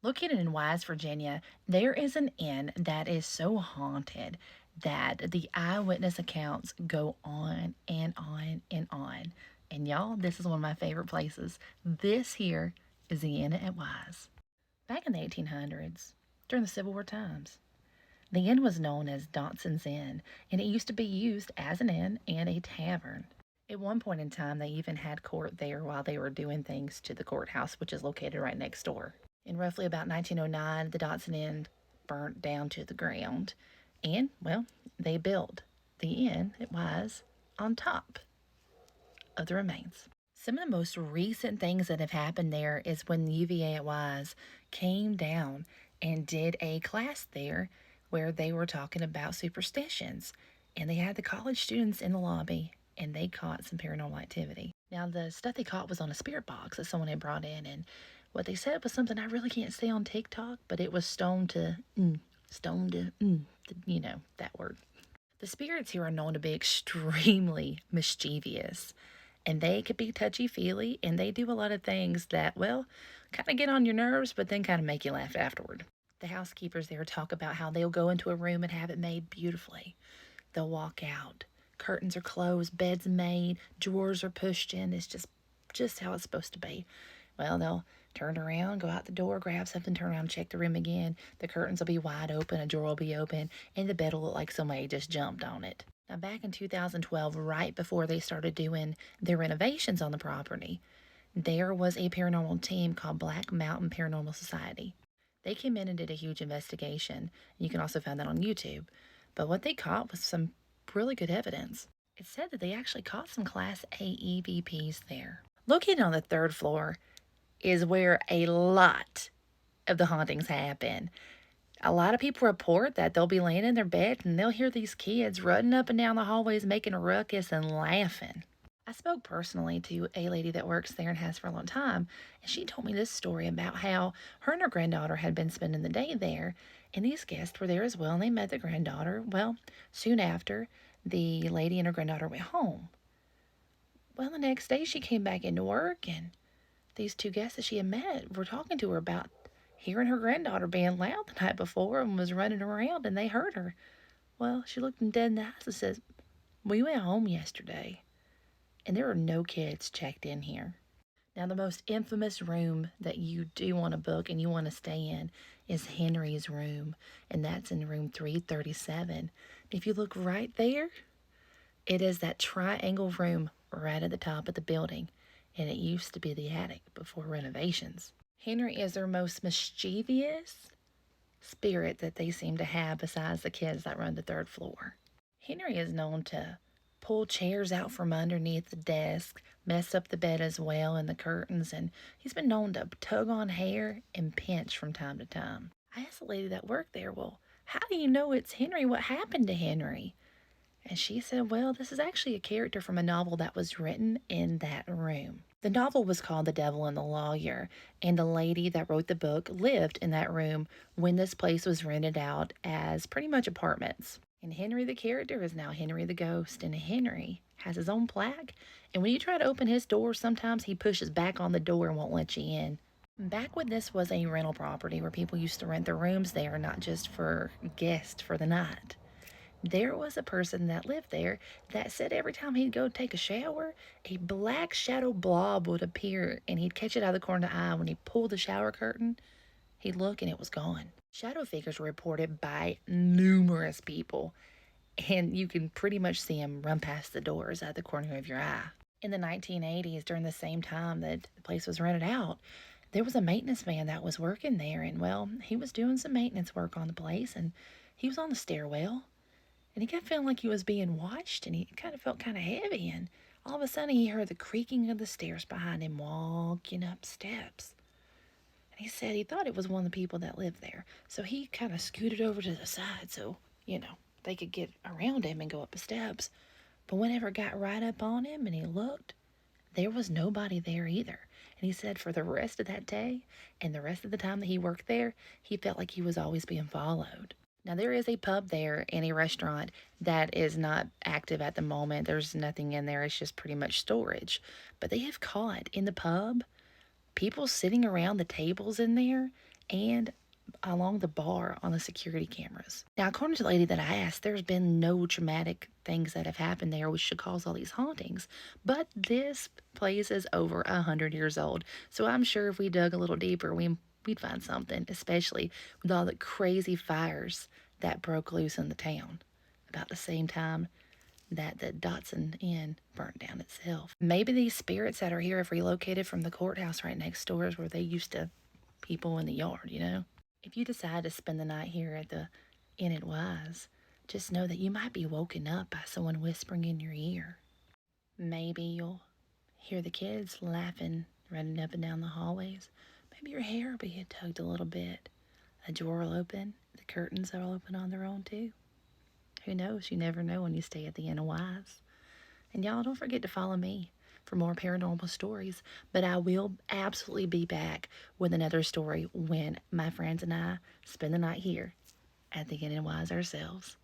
Located in Wise, Virginia, there is an inn that is so haunted that the eyewitness accounts go on and on and on. And y'all, this is one of my favorite places. This here is the inn at Wise. Back in the 1800s, during the Civil War times, the inn was known as Donson's Inn, and it used to be used as an inn and a tavern. At one point in time, they even had court there while they were doing things to the courthouse, which is located right next door. In roughly about 1909, the Dotson Inn burnt down to the ground. And, well, they built the inn, it was, on top of the remains. Some of the most recent things that have happened there is when UVA at Wise came down and did a class there where they were talking about superstitions. And they had the college students in the lobby and they caught some paranormal activity. Now, the stuff they caught was on a spirit box that someone had brought in, and what they said was something I really can't say on TikTok, but it was you know, that word. The spirits here are known to be extremely mischievous, and they could be touchy feely, and they do a lot of things that, well, kind of get on your nerves, but then kind of make you laugh afterward. The housekeepers there talk about how they'll go into a room and have it made beautifully. They'll walk out. Curtains are closed, beds made, drawers are pushed in. It's just how it's supposed to be. Well, they'll turn around, go out the door, grab something, turn around, check the room again. The curtains will be wide open, a drawer will be open, and the bed will look like somebody just jumped on it. Now, back in 2012, right before they started doing their renovations on the property, there was a paranormal team called Black Mountain Paranormal Society. They came in and did a huge investigation. You can also find that on YouTube. But what they caught was some really good evidence. It said that they actually caught some Class A EVPs there. Located on the third floor is where a lot of the hauntings happen. A lot of people report that they'll be laying in their bed and they'll hear these kids running up and down the hallways making a ruckus and laughing. I spoke personally to a lady that works there and has for a long time, and she told me this story about how her and her granddaughter had been spending the day there, and these guests were there as well, and they met the granddaughter. Well, soon after, the lady and her granddaughter went home. Well, the next day she came back into work, and these two guests that she had met were talking to her about hearing her granddaughter being loud the night before and was running around, and they heard her. Well, she looked them dead in the eyes and says, "We went home yesterday, and there are no kids checked in here." Now, the most infamous room that you do want to book and you want to stay in is Henry's room, and that's in room 337. If you look right there, it is that triangle room right at the top of the building, and it used to be the attic before renovations. Henry is their most mischievous spirit that they seem to have besides the kids that run the third floor. Henry is known to pull chairs out from underneath the desk, mess up the bed as well and the curtains, and he's been known to tug on hair and pinch from time to time. I asked the lady that worked there, well, how do you know it's Henry? What happened to Henry? And she said, well, this is actually a character from a novel that was written in that room. The novel was called The Devil and the Lawyer, and the lady that wrote the book lived in that room when this place was rented out as pretty much apartments. And Henry the character is now Henry the Ghost, and Henry has his own plaque, and when you try to open his door, sometimes he pushes back on the door and won't let you in. Back when this was a rental property where people used to rent their rooms there, not just for guests for the night, there was a person that lived there that said every time he'd go take a shower, a black shadow blob would appear and he'd catch it out of the corner of the eye. When he pulled the shower curtain, he'd look and it was gone. Shadow figures were reported by numerous people, and you can pretty much see them run past the doors out of the corner of your eye. In the 1980s, during the same time that the place was rented out, there was a maintenance man that was working there, and well, he was doing some maintenance work on the place, and he was on the stairwell, and he kept feeling like he was being watched, and he kind of felt kind of heavy, and all of a sudden he heard the creaking of the stairs behind him walking up steps. And he said he thought it was one of the people that lived there, so he kind of scooted over to the side so, they could get around him and go up the steps. But whenever it got right up on him and he looked, there was nobody there either. And he said for the rest of that day and the rest of the time that he worked there, he felt like he was always being followed. Now, there is a pub there and a restaurant that is not active at the moment. There's nothing in there. It's just pretty much storage. But they have caught in the pub people sitting around the tables in there and along the bar on the security cameras. Now, according to the lady that I asked, there's been no traumatic things that have happened there which should cause all these hauntings. But this place is over 100 years old, so I'm sure if we dug a little deeper, we'd find something, especially with all the crazy fires that broke loose in the town about the same time that the Dotson Inn burnt down itself. Maybe these spirits that are here have relocated from the courthouse right next door is where they used to people in the yard, you know? If you decide to spend the night here at the Inn at Wise, just know that you might be woken up by someone whispering in your ear. Maybe you'll hear the kids laughing, running up and down the hallways. Maybe your hair will be tugged a little bit. A drawer will open. The curtains will open on their own, too. Who knows? You never know when you stay at the Inn of Wise. And y'all, don't forget to follow me for more paranormal stories. But I will absolutely be back with another story when my friends and I spend the night here at the Inn and Wise ourselves.